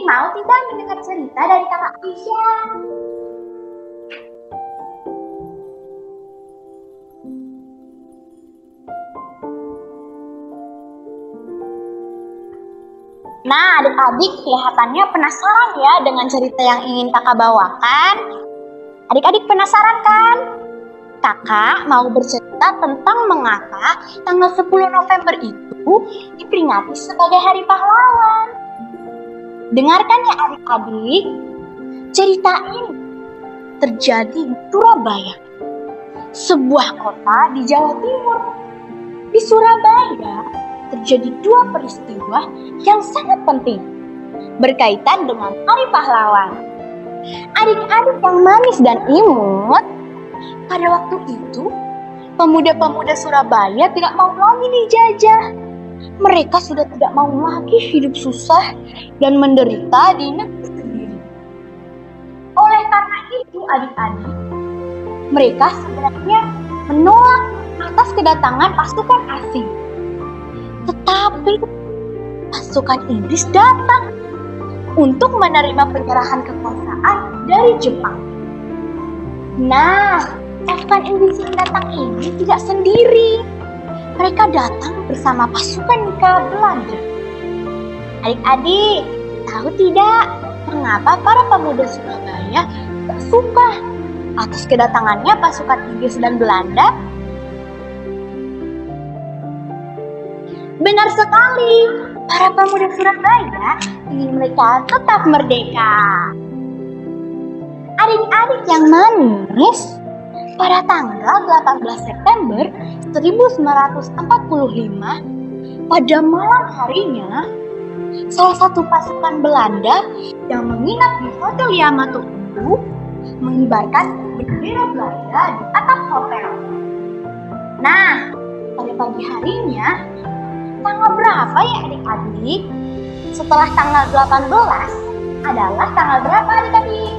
mau tidak mendengar cerita dari kakak Aisyah? Nah, adik-adik kelihatannya penasaran ya dengan cerita yang ingin kakak bawakan. Adik-adik penasaran kan? Kakak mau bercerita tentang mengapa tanggal 10 November itu diperingati sebagai Hari Pahlawan. Dengarkan ya adik-adik, cerita ini terjadi di Surabaya, sebuah kota di Jawa Timur. Di Surabaya terjadi dua peristiwa yang sangat penting berkaitan dengan Hari Pahlawan. Adik-adik yang manis dan imut, pada waktu itu pemuda-pemuda Surabaya tidak mau lagi dijajah. Mereka sudah tidak mau lagi hidup susah dan menderita di negeri sendiri. Oleh karena itu adik-adik, mereka sebenarnya menolak atas kedatangan pasukan asing. Tetapi pasukan Inggris datang untuk menerima penyerahan kekuasaan dari Jepang. Nah, pasukan Inggris yang datang ini tidak sendiri. Mereka datang bersama pasukan Belanda. Adik-adik, tahu tidak mengapa para pemuda Surabaya tak suka atas kedatangannya pasukan Inggris dan Belanda? Benar sekali, para pemuda Surabaya ingin mereka tetap merdeka. Adik-adik yang manis, pada tanggal 18 September 1945, pada malam harinya, salah satu pasukan Belanda yang menginap di Hotel Yamato itu mengibarkan bendera Belanda di atap hotel. Nah, pada pagi harinya, tanggal berapa ya adik-adik? Setelah tanggal 18 adalah tanggal berapa adik-adik?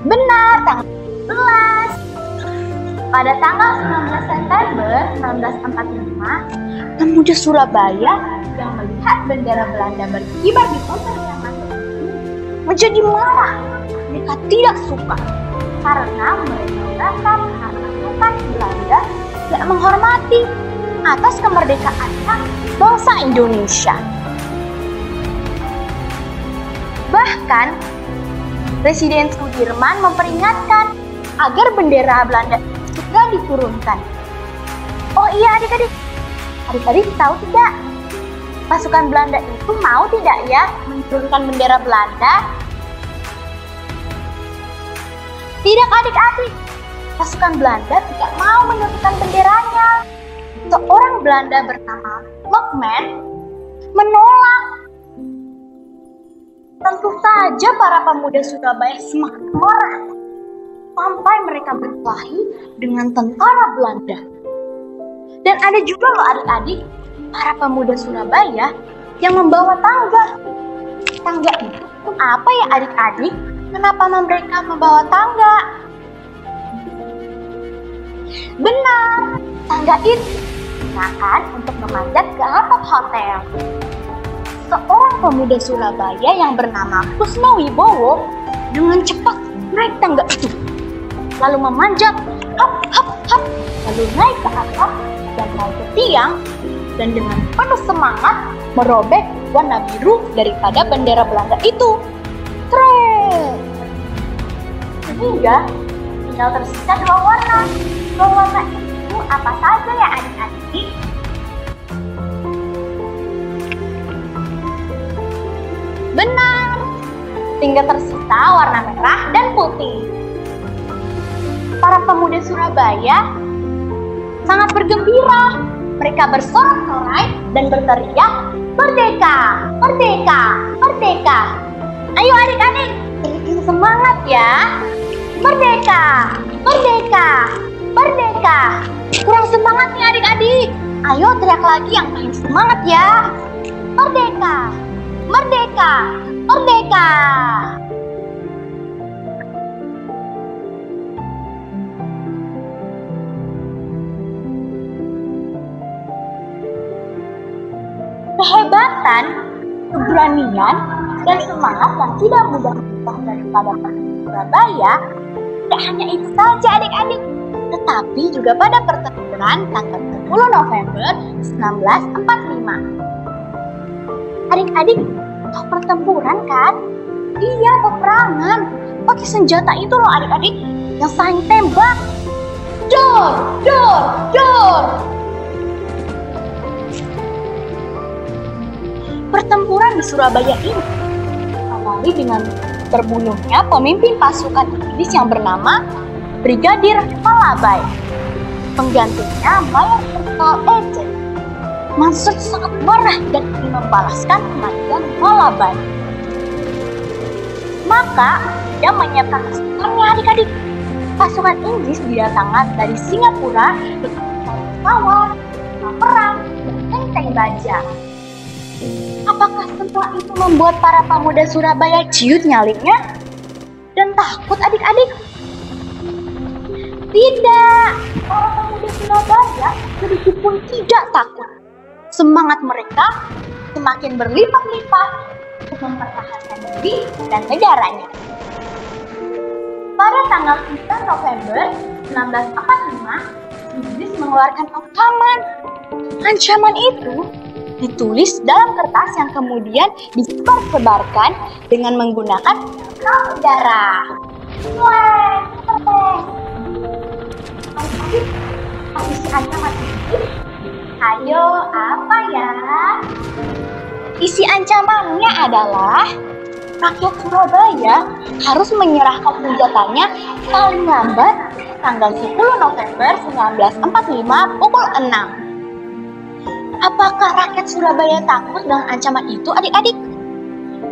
Benar, tanggal 11. Pada tanggal 19 September 1945, pemuda Surabaya yang melihat bendera Belanda berkibar di Hotel Yamato menjadi marah. Mereka tidak suka karena mereka merasa pasukan Belanda tidak menghormati atas kemerdekaannya bangsa Indonesia. Bahkan Presiden Sudirman memperingatkan agar bendera Belanda segera diturunkan. Oh iya adik-adik tahu tidak? Pasukan Belanda itu mau tidak ya menurunkan bendera Belanda? Tidak adik-adik, pasukan Belanda tidak mau menurunkan benderanya. Seorang Belanda bernama Lokman menolak. Tentu saja para pemuda Surabaya semakin marah sampai mereka berkelahi dengan tentara Belanda. Dan ada juga loh adik-adik, para pemuda Surabaya yang membawa tangga. Tangga itu apa ya adik-adik? Kenapa mereka membawa tangga? Benar, tangga itu digunakan untuk memanjat ke atap hotel. Seorang pemuda Surabaya yang bernama Kusma Wibowo dengan cepat naik tangga itu, lalu memanjat, lalu naik ke atap dan naik ke tiang, dan dengan penuh semangat merobek warna biru daripada bendera Belanda itu. Keren! Sehingga tinggal tersisa dua warna. Dua warna itu apa saja ya adik-adik? Benar, tinggal tersisa warna merah dan putih. Para pemuda Surabaya sangat bergembira. Mereka bersorak-sorai dan berteriak, "Merdeka! Merdeka! Merdeka!" Ayo adik-adik, berikan semangat ya. Merdeka! Merdeka! Merdeka! Kurang semangat nih adik-adik. Ayo teriak lagi yang paling semangat ya. Merdeka! Merdeka! Merdeka! Kehebatan, keberanian, dan semangat yang tidak mudah berubah daripada Surabaya tidak hanya itu saja adik-adik, tetapi juga pada pertempuran tanggal 10 November 1945. Adik-adik, tahu pertempuran kan? Iya, peperangan. Pakai senjata itu loh adik-adik, yang saling tembak. Dor, dor, dor. Pertempuran di Surabaya ini awali dengan terbunuhnya pemimpin pasukan Inggris yang bernama Brigadir Malabai. Penggantinya Mayor Pertal Ece. Mansur sangat marah dan ingin membalaskan kematian Malabai. Maka dia menyiapkan pasukannya adik-adik. Pasukan Inggris didatangkan dari Singapura dengan pesawat, kapal perang, dan tank baja. Apakah setelah itu membuat para pemuda Surabaya ciut nyalipnya dan takut adik-adik? Tidak, para pemuda Surabaya sedikit pun tidak takut. Semangat mereka semakin berlipat-lipat untuk mempertahankan diri dan negaranya. Pada tanggal 9 November 1945, Inggris mengeluarkan ancaman. Ancaman itu ditulis dalam kertas yang kemudian disebar-sebarkan dengan menggunakan kapal udara. Isi ancaman ini, ayo apa ya? Isi ancamannya adalah rakyat Surabaya harus menyerahkan senjatanya paling lambat tanggal 10 November 1945 pukul 6. Apakah rakyat Surabaya takut dengan ancaman itu adik-adik?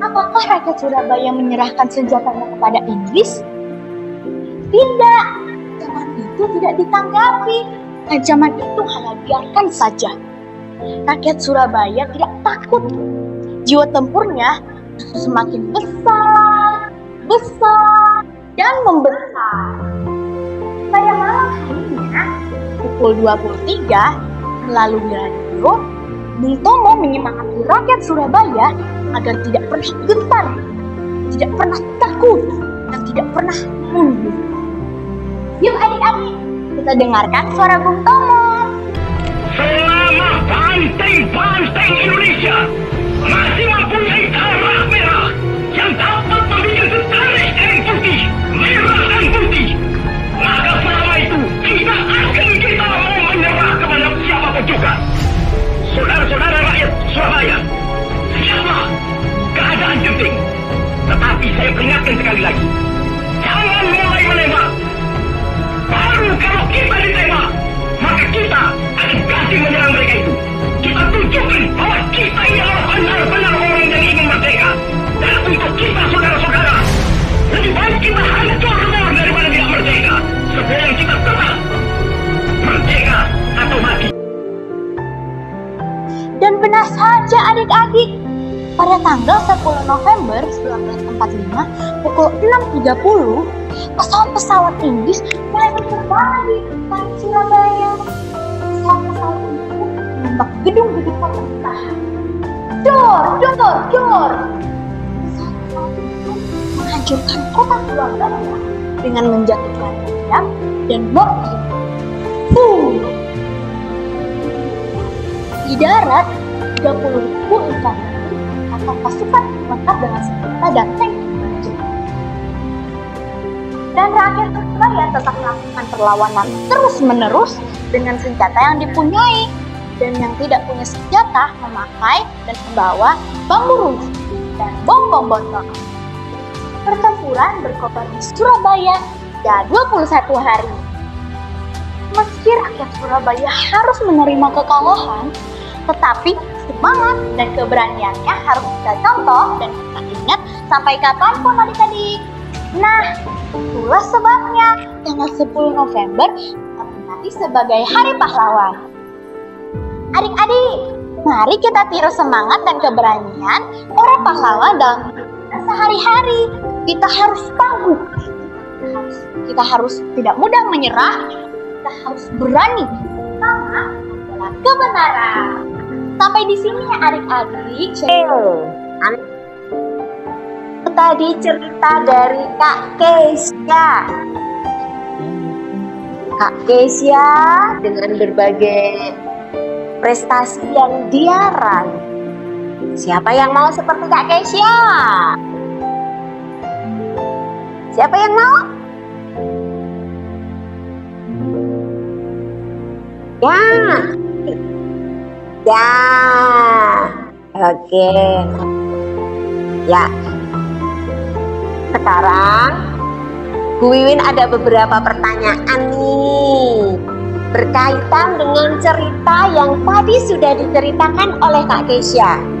Apakah rakyat Surabaya menyerahkan senjatanya kepada Inggris? Tidak, ancaman itu tidak ditanggapi. Ancaman itu hanya biarkan saja. Rakyat Surabaya tidak takut. Jiwa tempurnya semakin besar, dan membesar. Pada malam harinya, pukul 23, melalui radio, Bung Tomo menyemangati rakyat Surabaya agar tidak pernah gentar, tidak pernah takut, dan tidak pernah mundur. Yuk adik-adik, kita dengarkan suara Bung Tomo. Selama banteng-banteng Indonesia masih mempunyai darah merah yang dapat membuat setarik kain putih, merah dan putih, maka selama itu tidak akan kita mau menyerah kepada siapapun juga. Saudara-saudara rakyat Surabaya, siaplah, keadaan genting. Tetapi saya peringatkan sekali lagi, jangan mulai menembak. Baru kalau kita ditembak, maka kita akan kasih menyerang mereka itu. Kita tunjukkan bahwa kita ini adalah benar-benar orang yang ingin merdeka. Dan untuk kita saudara-saudara, lebih baik kita hancur lebur daripada tidak merdeka. Sebelum kita tetap merdeka atau mati. Dan benar saja adik-adik, pada tanggal 10 November 1945 pukul 6.30, pesawat-pesawat Inggris mulai berterbangan di langit Surabaya. Pesawat-pesawat itu menembak gedung-gedung pemerintahan. Dor, dor, dor. Pesawat-pesawat itu menghancurkan kota Surabaya dengan menjatuhkan bom dan mortir. Di darat, 30.000 infanteri atau pasukan lengkap dengan senjata dan tank baja. Dan rakyat Surabaya tetap melakukan perlawanan terus-menerus dengan senjata yang dipunyai, dan yang tidak punya senjata memakai dan membawa bambu runcing dan bom-bom botol. Pertempuran berkobar di Surabaya hingga 21 hari. Meski rakyat Surabaya harus menerima kekalahan, tetapi semangat dan keberaniannya harus kita contoh dan kita ingat sampai kapanpun adik-adik. Nah, itulah sebabnya tanggal 10 November kita peringati sebagai Hari Pahlawan. Adik-adik, mari kita tiru semangat dan keberanian para pahlawan dalam hidup kita sehari-hari. Kita harus tangguh, kita harus tidak mudah menyerah, kita harus berani, karena adalah kebenaran. Sampai di sini ya adik-adik. Tadi cerita dari Kak Keisha. Kak Keisha dengan berbagai prestasi yang dia raih. Siapa yang mau seperti Kak Keisha? Siapa yang mau? Ya. Ya. Oke. Ya. Sekarang Bu Wiwin ada beberapa pertanyaan nih berkaitan dengan cerita yang tadi sudah diceritakan oleh Kak Keisha.